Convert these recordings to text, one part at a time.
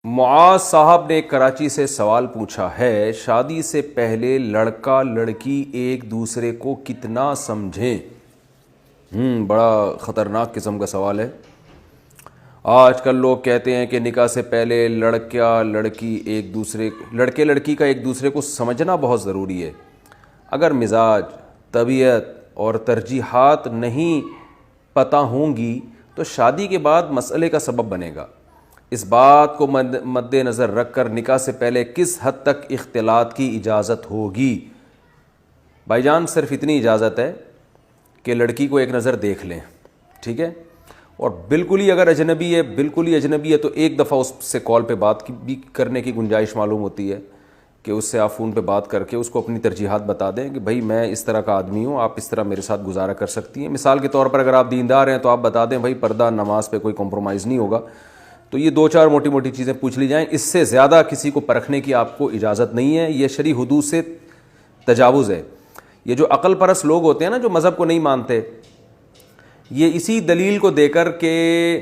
معاذ صاحب نے کراچی سے سوال پوچھا ہے، شادی سے پہلے لڑکا لڑکی ایک دوسرے کو کتنا سمجھیں؟ بڑا خطرناک قسم کا سوال ہے۔ آج کل لوگ کہتے ہیں کہ نکاح سے پہلے لڑکے لڑکی کا ایک دوسرے کو سمجھنا بہت ضروری ہے۔ اگر مزاج، طبیعت اور ترجیحات نہیں پتہ ہوں گی تو شادی کے بعد مسئلے کا سبب بنے گا۔ اس بات کو مد نظر رکھ کر نکاح سے پہلے کس حد تک اختلاط کی اجازت ہوگی؟ بھائی جان، صرف اتنی اجازت ہے کہ لڑکی کو ایک نظر دیکھ لیں، ٹھیک ہے؟ اور بالکل ہی اگر اجنبی ہے تو ایک دفعہ اس سے کال پہ بات بھی کرنے کی گنجائش معلوم ہوتی ہے کہ اس سے آپ فون پہ بات کر کے اس کو اپنی ترجیحات بتا دیں کہ بھائی میں اس طرح کا آدمی ہوں، آپ اس طرح میرے ساتھ گزارا کر سکتی ہیں۔ مثال کے طور پر اگر آپ دیندار ہیں تو آپ بتا دیں بھائی پردہ، نماز پہ کوئی کمپرومائز نہیں ہوگا۔ تو یہ دو چار موٹی موٹی چیزیں پوچھ لی جائیں، اس سے زیادہ کسی کو پرکھنے کی آپ کو اجازت نہیں ہے۔ یہ شرعی حدود سے تجاوز ہے۔ یہ جو عقل پرست لوگ ہوتے ہیں نا، جو مذہب کو نہیں مانتے، یہ اسی دلیل کو دے کر کہ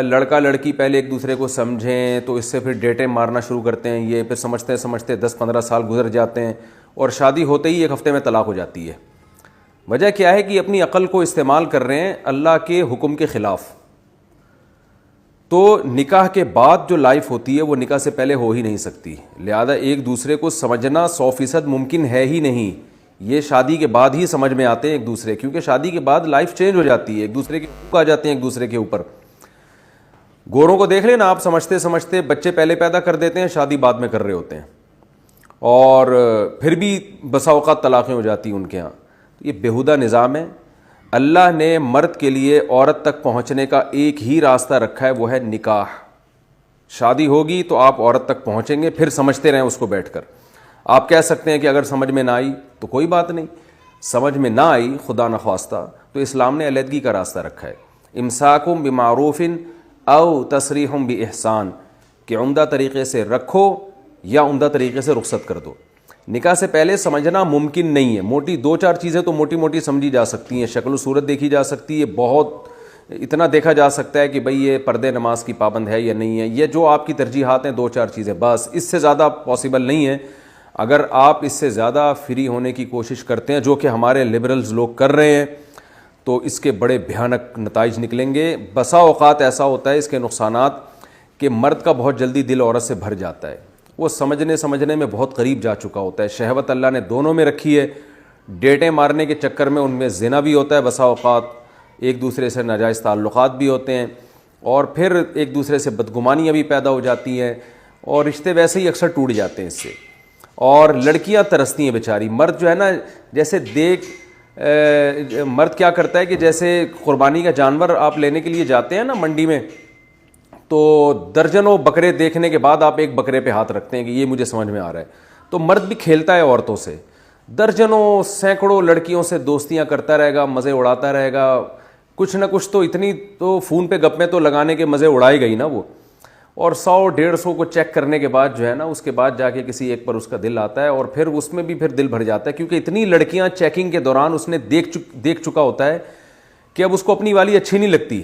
لڑکا لڑکی پہلے ایک دوسرے کو سمجھیں تو اس سے پھر ڈیٹیں مارنا شروع کرتے ہیں، یہ پھر سمجھتے 10-15 سال گزر جاتے ہیں اور شادی ہوتے ہی ایک ہفتے میں طلاق ہو جاتی ہے۔ وجہ کیا ہے کہ اپنی عقل کو استعمال کر رہے ہیں اللہ کے حکم کے خلاف۔ تو نکاح کے بعد جو لائف ہوتی ہے وہ نکاح سے پہلے ہو ہی نہیں سکتی، لہذا ایک دوسرے کو سمجھنا 100% ممکن ہے ہی نہیں۔ یہ شادی کے بعد ہی سمجھ میں آتے ہیں ایک دوسرے، کیونکہ شادی کے بعد لائف چینج ہو جاتی ہے، ایک دوسرے کے حقوق آ جاتے ہیں ایک دوسرے کے اوپر۔ گوروں کو دیکھ لینا آپ، سمجھتے بچے پہلے پیدا کر دیتے ہیں، شادی بعد میں کر رہے ہوتے ہیں، اور پھر بھی بسا اوقات طلاقیں ہو جاتی ہیں ان کے ہاں۔ یہ بیہودہ نظام ہے۔ اللہ نے مرد کے لیے عورت تک پہنچنے کا ایک ہی راستہ رکھا ہے، وہ ہے نکاح۔ شادی ہوگی تو آپ عورت تک پہنچیں گے، پھر سمجھتے رہیں اس کو بیٹھ کر۔ آپ کہہ سکتے ہیں کہ اگر سمجھ میں نہ آئی تو کوئی بات نہیں، سمجھ میں نہ آئی خدا نخواستہ تو اسلام نے علیحدگی کا راستہ رکھا ہے، امساکم بمعروف او تسریح باحسان، کہ عمدہ طریقے سے رکھو یا عمدہ طریقے سے رخصت کر دو۔ نکاح سے پہلے سمجھنا ممکن نہیں ہے۔ موٹی دو چار چیزیں تو موٹی سمجھی جا سکتی ہیں، شکل و صورت دیکھی جا سکتی ہے، بہت اتنا دیکھا جا سکتا ہے کہ بھئی یہ پردے نماز کی پابند ہے یا نہیں ہے، یہ جو آپ کی ترجیحات ہیں دو چار چیزیں بس، اس سے زیادہ پاسبل نہیں ہے۔ اگر آپ اس سے زیادہ فری ہونے کی کوشش کرتے ہیں، جو کہ ہمارے لبرلز لوگ کر رہے ہیں، تو اس کے بڑے بھیانک نتائج نکلیں گے۔ بسا اوقات ایسا ہوتا ہے اس کے نقصانات کہ مرد کا بہت جلدی دل عورت سے بھر جاتا ہے، وہ سمجھنے میں بہت قریب جا چکا ہوتا ہے، شہوت اللہ نے دونوں میں رکھی ہے، ڈیٹیں مارنے کے چکر میں ان میں زنا بھی ہوتا ہے، بسا اوقات ایک دوسرے سے ناجائز تعلقات بھی ہوتے ہیں، اور پھر ایک دوسرے سے بدگمانیاں بھی پیدا ہو جاتی ہیں، اور رشتے ویسے ہی اکثر ٹوٹ جاتے ہیں اس سے۔ اور لڑکیاں ترستی ہیں بیچاری، مرد جو ہے نا، جیسے مرد کیا کرتا ہے کہ جیسے قربانی کا جانور آپ لینے کے لیے جاتے ہیں نا منڈی میں، تو درجنوں بکرے دیکھنے کے بعد آپ ایک بکرے پہ ہاتھ رکھتے ہیں کہ یہ مجھے سمجھ میں آ رہا ہے۔ تو مرد بھی کھیلتا ہے عورتوں سے، درجنوں سینکڑوں لڑکیوں سے دوستیاں کرتا رہے گا، مزے اڑاتا رہے گا، کچھ نہ کچھ تو اتنی تو فون پہ گپ میں تو لگانے کے مزے اڑائے گئی نا وہ، اور 100-150 کو چیک کرنے کے بعد جو ہے نا، اس کے بعد جا کے کسی ایک پر اس کا دل آتا ہے، اور پھر اس میں بھی پھر دل بھر جاتا ہے، کیونکہ اتنی لڑکیاں چیکنگ کے دوران اس نے دیکھ چکا ہوتا ہے کہ اب اس کو اپنی والی اچھی نہیں لگتی،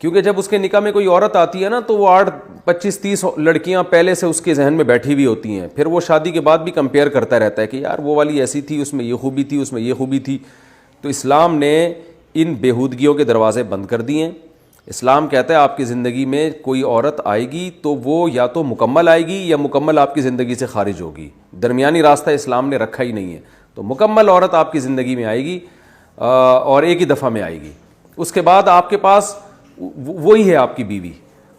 کیونکہ جب اس کے نکاح میں کوئی عورت آتی ہے نا تو وہ 25-30 لڑکیاں پہلے سے اس کے ذہن میں بیٹھی ہوئی ہوتی ہیں، پھر وہ شادی کے بعد بھی کمپیئر کرتا رہتا ہے کہ یار وہ والی ایسی تھی، اس میں یہ خوبی تھی، اس میں یہ خوبی تھی۔ تو اسلام نے ان بیہودگیوں کے دروازے بند کر دیے ہیں۔ اسلام کہتا ہے آپ کی زندگی میں کوئی عورت آئے گی تو وہ یا تو مکمل آئے گی یا مکمل آپ کی زندگی سے خارج ہوگی، درمیانی راستہ اسلام نے رکھا ہی نہیں ہے۔ تو مکمل عورت آپ کی زندگی میں آئے گی، اور ایک ہی دفعہ میں آئے گی، اس کے بعد آپ کے پاس وہی ہے آپ کی بیوی،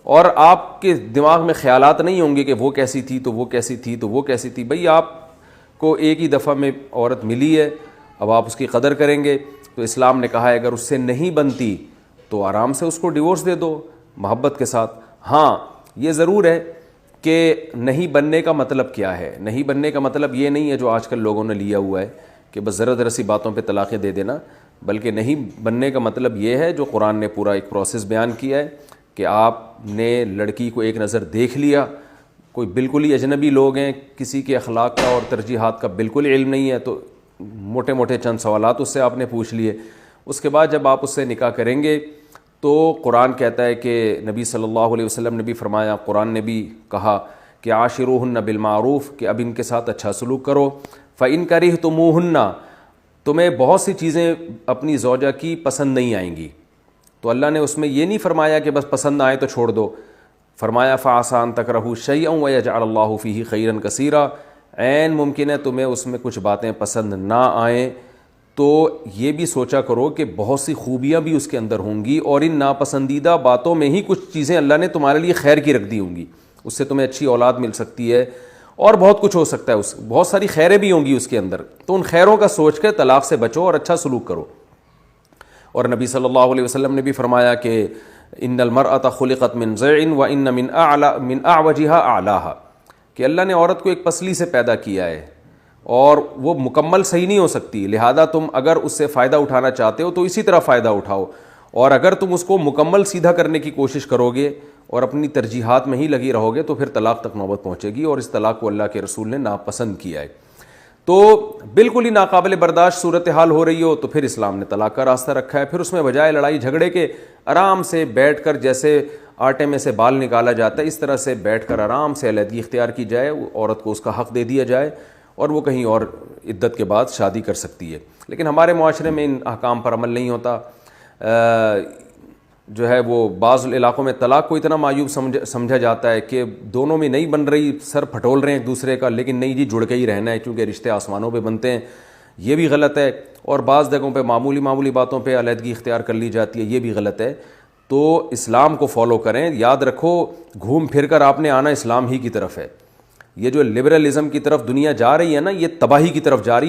اور آپ کے دماغ میں خیالات نہیں ہوں گے کہ وہ کیسی تھی تو وہ کیسی تھی تو وہ کیسی تھی۔ بھئی آپ کو ایک ہی دفعہ میں عورت ملی ہے، اب آپ اس کی قدر کریں گے۔ تو اسلام نے کہا ہے اگر اس سے نہیں بنتی تو آرام سے اس کو ڈیورس دے دو محبت کے ساتھ۔ ہاں یہ ضرور ہے کہ نہیں بننے کا مطلب کیا ہے، نہیں بننے کا مطلب یہ نہیں ہے جو آج کل لوگوں نے لیا ہوا ہے کہ بس ذرا سی باتوں پہ طلاقیں دے دینا، بلکہ نہیں بننے کا مطلب یہ ہے جو قرآن نے پورا ایک پروسیس بیان کیا ہے کہ آپ نے لڑکی کو ایک نظر دیکھ لیا، کوئی بالکل ہی اجنبی لوگ ہیں، کسی کے اخلاق کا اور ترجیحات کا بالکل علم نہیں ہے، تو موٹے چند سوالات اس سے آپ نے پوچھ لیے، اس کے بعد جب آپ اس سے نکاح کریں گے تو قرآن کہتا ہے کہ نبی صلی اللہ علیہ وسلم نے بھی فرمایا, قرآن نے بھی کہا کہ عاشروہن بالمعروف, کہ اب ان کے ساتھ اچھا سلوک کرو. فإن کرہتموہن, تمہیں بہت سی چیزیں اپنی زوجہ کی پسند نہیں آئیں گی, تو اللہ نے اس میں یہ نہیں فرمایا کہ بس پسند نہ آئے تو چھوڑ دو, فرمایا فعسیٰ ان تکرہوا شیئا ویجعل اللہ فیہ خیرا کثیرا, عین ممکن ہے تمہیں اس میں کچھ باتیں پسند نہ آئیں, تو یہ بھی سوچا کرو کہ بہت سی خوبیاں بھی اس کے اندر ہوں گی, اور ان ناپسندیدہ باتوں میں ہی کچھ چیزیں اللہ نے تمہارے لیے خیر کی رکھ دی ہوں گی, اس سے تمہیں اچھی اولاد مل سکتی ہے اور بہت کچھ ہو سکتا ہے, بہت ساری خیریں بھی ہوں گی اس کے اندر, تو ان خیروں کا سوچ کے طلاق سے بچو اور اچھا سلوک کرو. اور نبی صلی اللہ علیہ وسلم نے بھی فرمایا کہ ان المرأة خلقت من ضلع وان من اعوجها اعلاها, کہ اللہ نے عورت کو ایک پسلی سے پیدا کیا ہے اور وہ مکمل صحیح نہیں ہو سکتی, لہذا تم اگر اس سے فائدہ اٹھانا چاہتے ہو تو اسی طرح فائدہ اٹھاؤ, اور اگر تم اس کو مکمل سیدھا کرنے کی کوشش کرو گے اور اپنی ترجیحات میں ہی لگی رہو گے تو پھر طلاق تک نوبت پہنچے گی, اور اس طلاق کو اللہ کے رسول نے ناپسند کیا ہے. تو بالکل ہی ناقابل برداشت صورتحال ہو رہی ہو تو پھر اسلام نے طلاق کا راستہ رکھا ہے. پھر اس میں بجائے لڑائی جھگڑے کے آرام سے بیٹھ کر, جیسے آٹے میں سے بال نکالا جاتا ہے اس طرح سے بیٹھ کر آرام سے علیحدگی اختیار کی جائے, عورت کو اس کا حق دے دیا جائے اور وہ کہیں اور عدت کے بعد شادی کر سکتی ہے. لیکن ہمارے معاشرے میں ان احکام پر عمل نہیں ہوتا. جو ہے وہ بعض علاقوں میں طلاق کو اتنا معیوب سمجھا جاتا ہے کہ دونوں میں نہیں بن رہی, سر پھٹول رہے ہیں ایک دوسرے کا, لیکن نہیں جی جڑ کے ہی رہنا ہے کیونکہ رشتے آسمانوں پہ بنتے ہیں, یہ بھی غلط ہے. اور بعض جگہوں پہ معمولی باتوں پہ علیحدگی اختیار کر لی جاتی ہے, یہ بھی غلط ہے. تو اسلام کو فالو کریں, یاد رکھو گھوم پھر کر آپ نے آنا اسلام ہی کی طرف ہے. یہ جو لبرلزم کی طرف دنیا جا رہی ہے نا, یہ تباہی کی طرف جا رہی ہے.